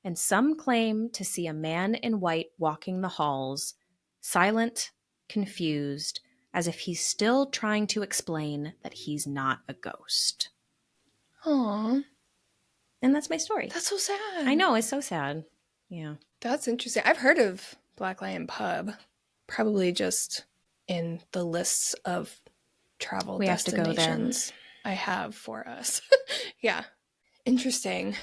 and some claim to see a man in white walking the halls, silent, confused, as if he's still trying to explain that he's not a ghost. Aww. And that's my story. That's so sad. I know, it's so sad. Yeah. That's interesting. I've heard of Black Lion Pub, probably just in the lists of travel destinations I have for us. Yeah. Interesting.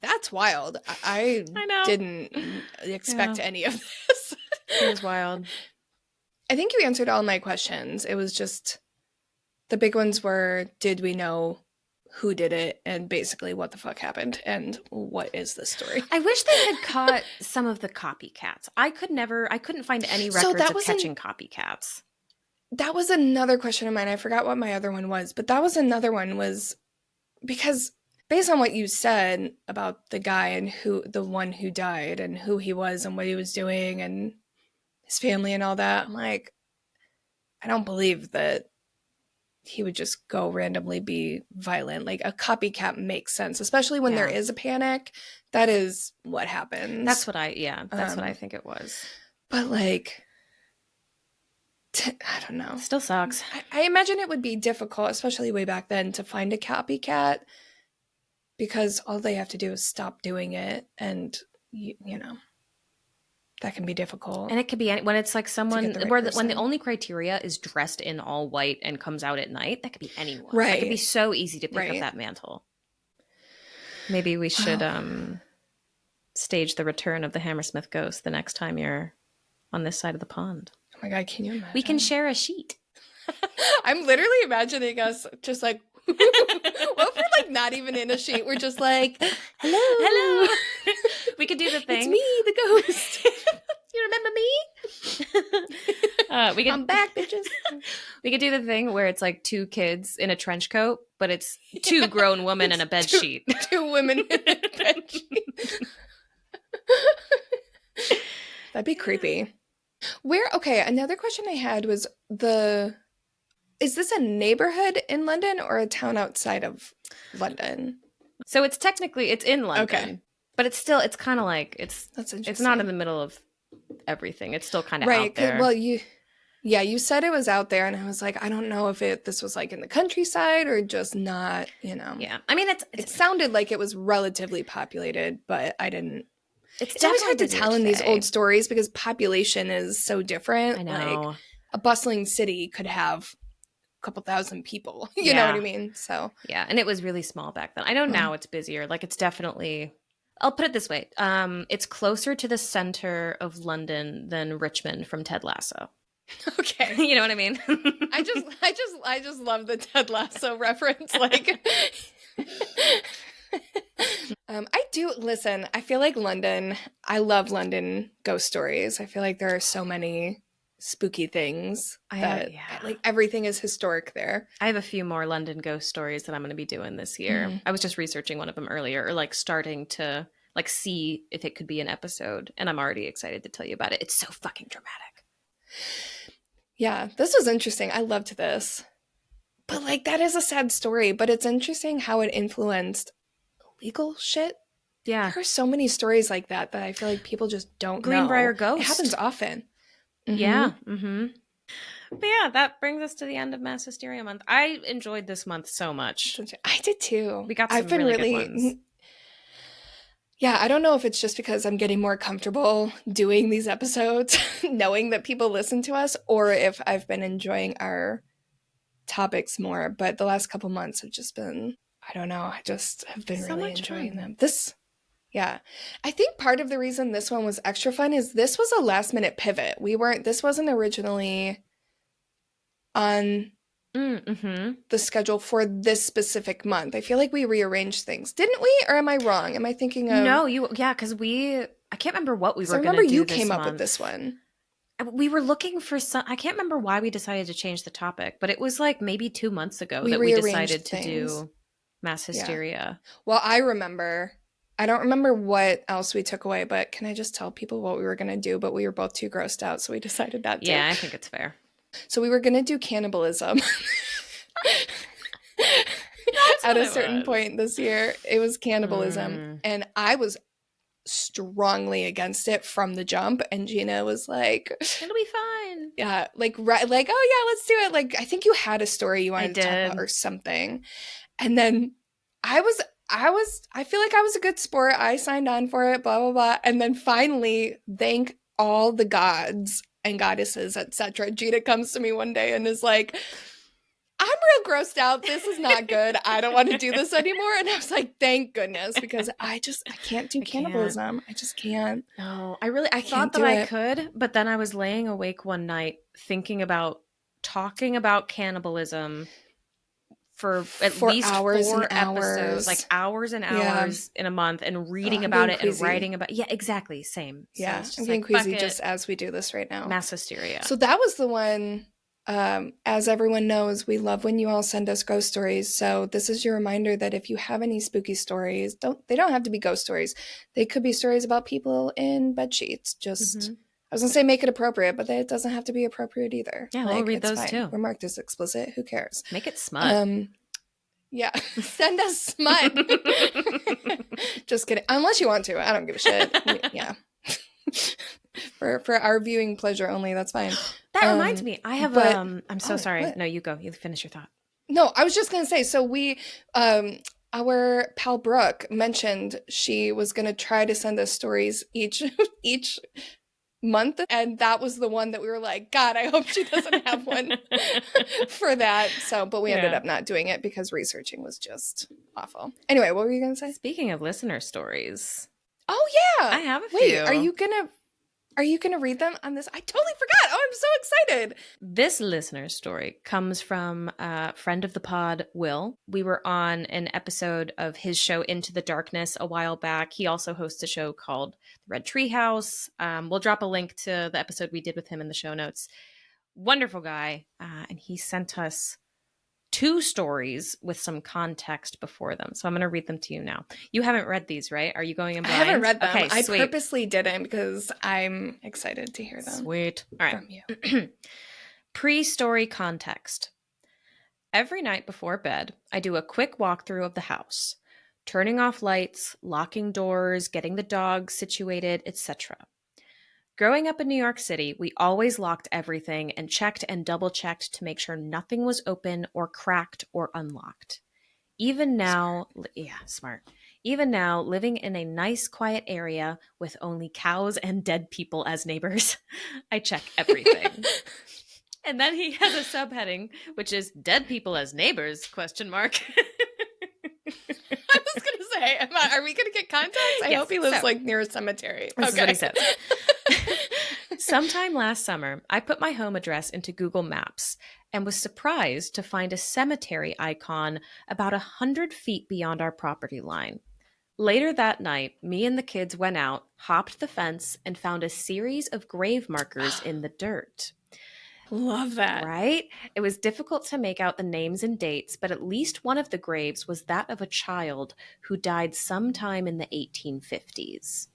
That's wild. I know. Didn't expect any of this. It was wild. I think you answered all my questions. It was just the big ones were, did we know who did it, and basically what the fuck happened, and what is the story? I wish they had caught some of the copycats. I couldn't find any records of catching copycats. That was another question of mine. I forgot what my other one was, but that was another one, was because based on what you said about the guy and the one who died and who he was and what he was doing and his family and all that, I'm like, I don't believe that he would just go randomly be violent. Like, a copycat makes sense, especially when there is a panic. That is what happens. That's what I think it was. But like, I don't know. Still sucks. I imagine it would be difficult, especially way back then, to find a copycat, because all they have to do is stop doing it, and you know, that can be difficult. And it could be when it's like someone when the only criteria is dressed in all white and comes out at night. That could be anyone. Right. It could be so easy to pick up that mantle. Maybe we should stage the return of the Hammersmith ghost the next time you're on this side of the pond. Oh my God, can you imagine? We can share a sheet. I'm literally imagining us just like, what if we're like not even in a sheet? We're just like, hello. We could do the thing. It's me, the ghost. You remember me? We could, I'm back, bitches. We could do the thing where it's like two kids in a trench coat, but it's two grown women in a bed sheet. Two women in a bed sheet. That'd be creepy. Okay, another question I had was is this a neighborhood in London or a town outside of London? So it's in London. Okay. But it's kind of like, That's interesting. It's not in the middle of everything. It's still kind of right, out there. Well, you said it was out there, and I was like, I don't know if this was like in the countryside or just not, Yeah. I mean, it sounded like it was relatively populated, but I didn't. It's always hard to definitely tell in these old stories because population is so different. I know. Like a bustling city could have a couple thousand people. You know what I mean? So yeah, and it was really small back then. I know now it's busier. Like it's definitely. I'll put it this way: it's closer to the center of London than Richmond from Ted Lasso. Okay, you know what I mean. I just love the Ted Lasso reference. Like. I do listen. I feel like London. I love London ghost stories. I feel like there are so many spooky things like everything is historic there. I have a few more London ghost stories that I'm going to be doing this year. Mm-hmm. I was just researching one of them earlier, or like starting to like see if it could be an episode, and I'm already excited to tell you about it. It's so fucking dramatic. Yeah, this was interesting. I loved this. But like that is a sad story, but it's interesting how it influenced legal shit. Yeah. There are so many stories like that I feel like people just don't know. Greenbrier Ghost. It happens often. Mm-hmm. Yeah. Mm-hmm. But yeah, that brings us to the end of Mass Hysteria Month. I enjoyed this month so much. I did too. We got some really good ones. Yeah, I don't know if it's just because I'm getting more comfortable doing these episodes, knowing that people listen to us, or if I've been enjoying our topics more. But the last couple months have just been, I don't know, I just have been so really enjoying them. Yeah. I think part of the reason this one was extra fun is this was a last minute pivot. This wasn't originally on the schedule for this specific month. I feel like we rearranged things. Didn't we? Or am I wrong? Am I thinking of... No, because I can't remember what we were going to do. I remember you came up with this one. We were looking for I can't remember why we decided to change the topic, but it was like maybe 2 months ago that we decided to do Mass Hysteria. Yeah. Well, I don't remember what else we took away, but can I just tell people what we were going to do? But we were both too grossed out, so we decided not to. Yeah, I think it's fair. So we were going to do cannibalism. At a certain point this year, it was cannibalism. And I was strongly against it from the jump. And Gina was like, it'll be fine. Yeah, like, oh yeah, let's do it. Like, I think you had a story you wanted to talk about or something. And then I feel like I was a good sport. I signed on for it, blah, blah, blah. And then finally, thank all the gods and goddesses, etc. Gina comes to me one day and is like, I'm real grossed out. This is not good. I don't want to do this anymore. And I was like, thank goodness, because I can't do cannibalism. I just can't. No, I thought that I could, but then I was laying awake one night thinking about talking about cannibalism for at least hours 4 and episodes, hours. like hours and hours in a month, and reading about it and writing about it. Yeah, exactly. Same. Yeah, so I'm getting queasy just as we do this right now. Mass Hysteria. So that was the one, as everyone knows, we love when you all send us ghost stories. So this is your reminder that if you have any spooky stories, they don't have to be ghost stories. They could be stories about people in bed sheets. Just, I was going to say make it appropriate, but it doesn't have to be appropriate either. Yeah, we'll read those too. We're marked as explicit. Who cares? Make it smut. Yeah, send us smut. Just kidding. Unless you want to. I don't give a shit. Yeah. For our viewing pleasure only, that's fine. That reminds me. I have I'm so sorry. What? No, you go. You finish your thought. No, I was just going to say, so we our pal Brooke mentioned she was going to try to send us stories each month, and that was the one that we were like, God, I hope she doesn't have one for that. So, but we ended up not doing it because researching was just awful. Anyway, what were you gonna say? Speaking of listener stories, oh yeah, I have a few. Wait, Are you going to read them on this? I totally forgot. Oh, I'm so excited. This listener's story comes from a friend of the pod, Will. We were on an episode of his show Into the Darkness a while back. He also hosts a show called The Red Treehouse. We'll drop a link to the episode we did with him in the show notes. Wonderful guy. And he sent us 2 stories with some context before them. So I'm going to read them to you now. You haven't read these, right? Are you going in blind? I haven't read them. Okay, I sweet. purposely didn't because I'm excited to hear them. Sweet. All right. From you. Pre-story context. Every night before bed, I do a quick walkthrough of the house, turning off lights, locking doors, getting the dogs situated, etc. Growing up in New York City, we always locked everything and checked and double-checked to make sure nothing was open or cracked or unlocked. Even now, smart. Even now, living in a nice, quiet area with only cows and dead people as neighbors, I check everything. And then he has a subheading, which is "Dead people as neighbors?" question mark. I was going to say, are we going to get context? I hope he lives like near a cemetery. This is what he says. Sometime last summer, I put my home address into Google Maps and was surprised to find a cemetery icon about 100 feet beyond our property line. Later that night, me and the kids went out, hopped the fence, and found a series of grave markers in the dirt. Love that. Right? It was difficult to make out the names and dates, but at least one of the graves was that of a child who died sometime in the 1850s.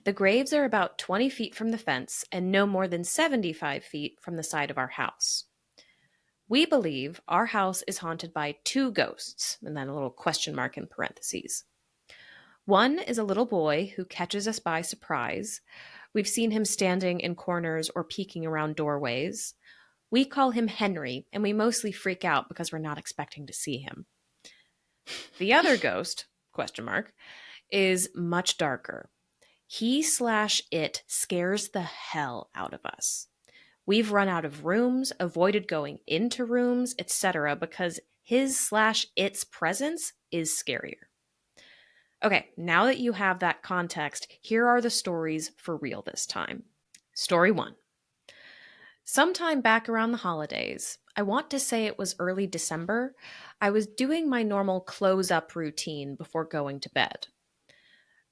The graves are about 20 feet from the fence and no more than 75 feet from the side of our house. We believe our house is haunted by 2 ghosts, and then a little question mark in parentheses. One is a little boy who catches us by surprise. We've seen him standing in corners or peeking around doorways. We call him Henry, and we mostly freak out because we're not expecting to see him. The other ghost, question mark, is much darker. He/it scares the hell out of us. We've run out of rooms, avoided going into rooms, etc. because his/its presence is scarier. Okay, now that you have that context, here are the stories for real this time. Story 1. Sometime back around the holidays, I want to say it was early December, I was doing my normal close-up routine before going to bed.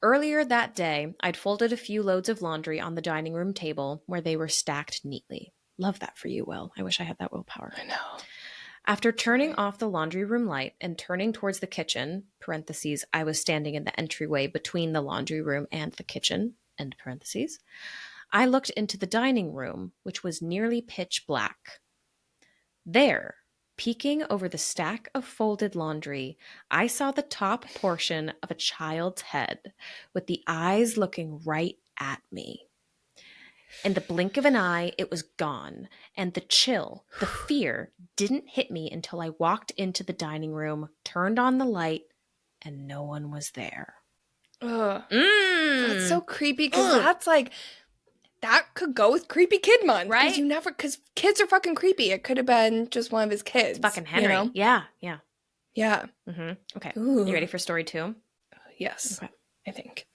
Earlier that day, I'd folded a few loads of laundry on the dining room table where they were stacked neatly. Love that for you, Will. I wish I had that willpower. I know. After turning off the laundry room light and turning towards the kitchen, parentheses, I was standing in the entryway between the laundry room and the kitchen, end parentheses, I looked into the dining room, which was nearly pitch black. There, peeking over the stack of folded laundry, I saw the top portion of a child's head with the eyes looking right at me. In the blink of an eye, it was gone, and the chill, the fear, didn't hit me until I walked into the dining room, turned on the light, and no one was there. Ugh. That's so creepy because that's like, that could go with creepy kid month. Right? Because kids are fucking creepy. It could have been just one of his kids. It's fucking Henry. You know? Yeah. Yeah. Mm-hmm. Okay. Ooh. You ready for story 2? Yes. Okay. I think.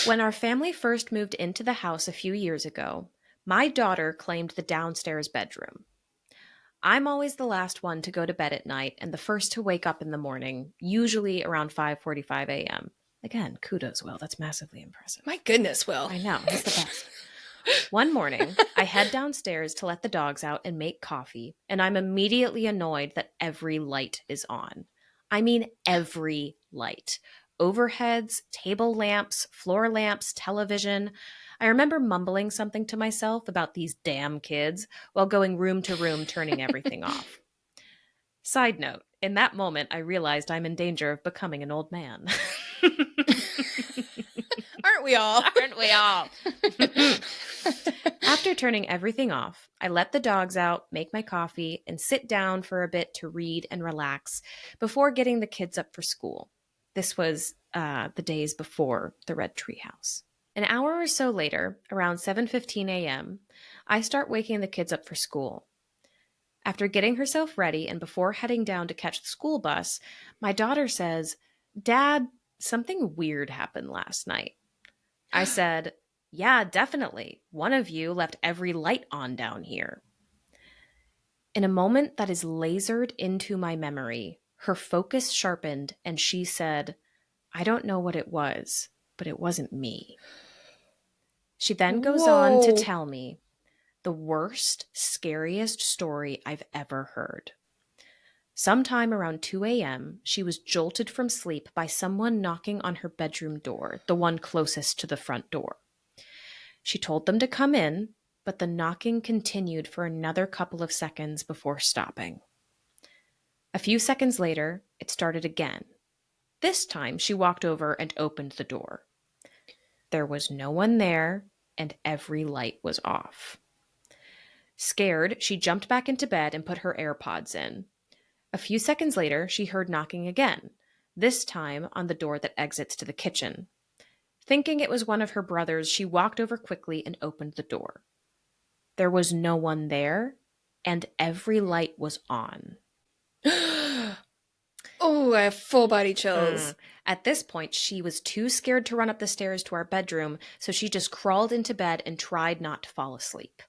When our family first moved into the house a few years ago, my daughter claimed the downstairs bedroom. I'm always the last one to go to bed at night and the first to wake up in the morning, usually around 5:45 a.m. Again, kudos, Will. That's massively impressive. My goodness, Will. I know. He's the best. One morning, I head downstairs to let the dogs out and make coffee, and I'm immediately annoyed that every light is on. I mean every light. Overheads, table lamps, floor lamps, television. I remember mumbling something to myself about these damn kids while going room to room turning everything off. Side note, in that moment, I realized I'm in danger of becoming an old man. Aren't we all? Aren't we all? After turning everything off, I let the dogs out, make my coffee, and sit down for a bit to read and relax before getting the kids up for school. This was the days before the Red Treehouse. An hour or so later, around 7:15 a.m., I start waking the kids up for school. After getting herself ready and before heading down to catch the school bus, my daughter says, "Dad, something weird happened last night." I said, yeah, definitely. One of you left every light on down here. In a moment that is lasered into my memory, her focus sharpened and she said, I don't know what it was, but it wasn't me. She then goes on to Whoa. tell me the worst, scariest story I've ever heard. Sometime around 2 a.m., she was jolted from sleep by someone knocking on her bedroom door, the one closest to the front door. She told them to come in, but the knocking continued for another couple of seconds before stopping. A few seconds later, it started again. This time, she walked over and opened the door. There was no one there, and every light was off. Scared, she jumped back into bed and put her AirPods in. A few seconds later, she heard knocking again, this time on the door that exits to the kitchen. Thinking it was one of her brothers, she walked over quickly and opened the door. There was no one there, and every light was on. Oh, I have full body chills. At this point, she was too scared to run up the stairs to our bedroom, so she just crawled into bed and tried not to fall asleep.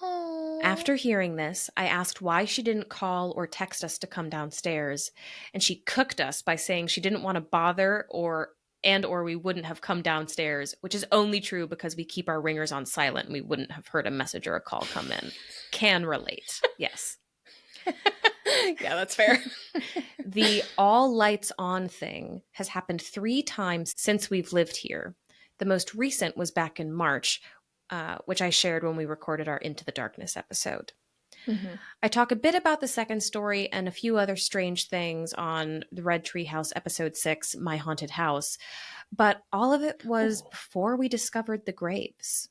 Oh. After hearing this, I asked why she didn't call or text us to come downstairs, and she cooked us by saying she didn't want to bother or we wouldn't have come downstairs, which is only true because we keep our ringers on silent and we wouldn't have heard a message or a call come in. Can relate. Yes. Yeah, that's fair. The all lights on thing has happened 3 times since we've lived here. The most recent was back in March, which I shared when we recorded our Into the Darkness episode. Mm-hmm. I talk a bit about the second story and a few other strange things on the Red Tree House episode 6, My Haunted House, but all of it was before we discovered the graves.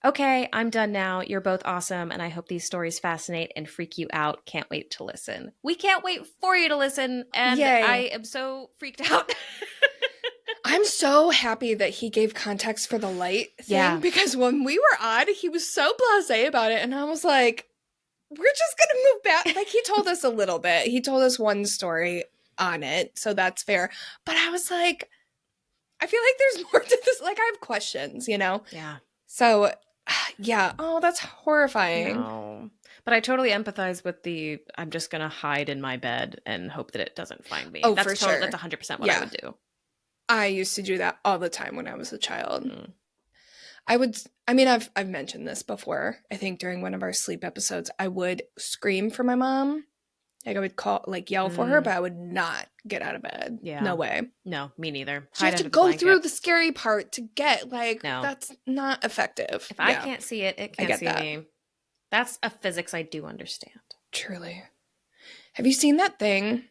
Okay, I'm done now. You're both awesome, and I hope these stories fascinate and freak you out. Can't wait to listen. We can't wait for you to listen, and Yay. I am so freaked out. I'm so happy that he gave context for the light thing, because when we were on, he was so blasé about it, and I was like, we're just gonna move back. Like, he told us a little bit. He told us one story on it, so that's fair. But I was like, I feel like there's more to this. Like, I have questions, you know? Yeah. So, yeah. Oh, that's horrifying. No. But I totally empathize with the, I'm just going to hide in my bed and hope that it doesn't find me. Oh, that's for sure. That's 100% what I would do. I used to do that all the time when I was a child. I've mentioned this before. I think during one of our sleep episodes, I would scream for my mom. Like, I would yell for her, but I would not get out of bed. Yeah. No way. No, me neither. You have to go through the scary part to get, that's not effective. If I can't see it, it can't see me. That's a physics I do understand. Truly. Have you seen that thing?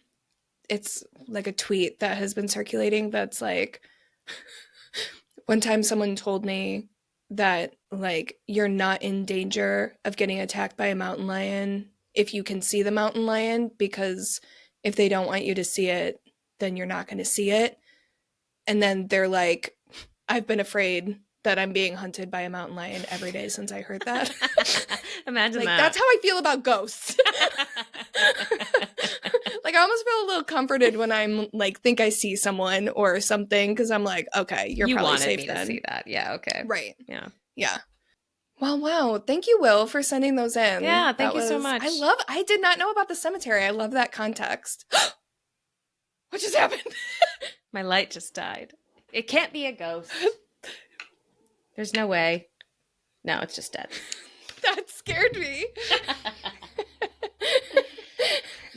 It's like a tweet that has been circulating that's like, one time someone told me that, like, you're not in danger of getting attacked by a mountain lion if you can see the mountain lion, because if they don't want you to see it, then you're not going to see it. And then they're like, I've been afraid that I'm being hunted by a mountain lion every day since I heard that. Imagine that. That's how I feel about ghosts. Like, I almost feel a little comforted when I'm like, think I see someone or something, because I'm like, okay, you're probably safe then. You wanted me to see that. Yeah, okay. Right. Yeah. Yeah. Well, wow. Thank you, Will, for sending those in. Yeah, thank you so much. I did not know about the cemetery. I love that context. What just happened? My light just died. It can't be a ghost. There's no way. No, it's just dead. That scared me.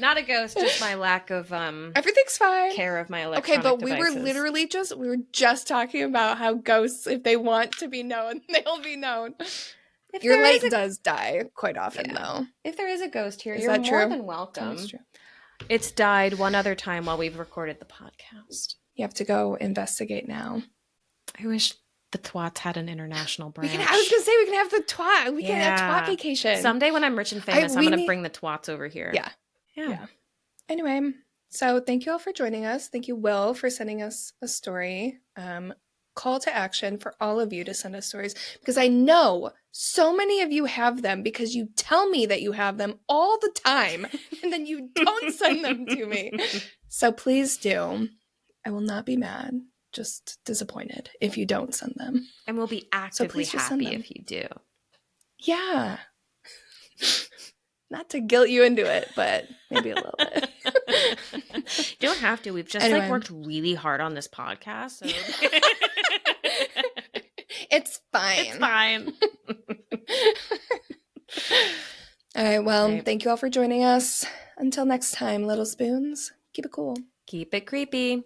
Not a ghost, just my lack of everything's fine. Care of my electronic devices. We were just talking about how ghosts, if they want to be known, they'll be known. Your light does die quite often, though. If there is a ghost here, you're more than welcome. That's true. It's died one other time while we've recorded the podcast. You have to go investigate now. I wish the twats had an international branch. I was going to say, we can have the twat. We can have twat vacation. Someday when I'm rich and famous, I'm going to bring the twats over here. Yeah. Anyway, so thank you all for joining us. Thank you, Will, for sending us a story. Call to action for all of you to send us stories, because I know so many of you have them because you tell me that you have them all the time and then you don't send them to me. So please do. I will not be mad. just disappointed if you don't send them. And we'll be actively happy if you do. Yeah. Not to guilt you into it, but maybe a little bit. You don't have to. We've just like worked really hard on this podcast. So. It's fine. It's fine. All right. Well, thank you all for joining us. Until next time, little spoons, keep it cool. Keep it creepy.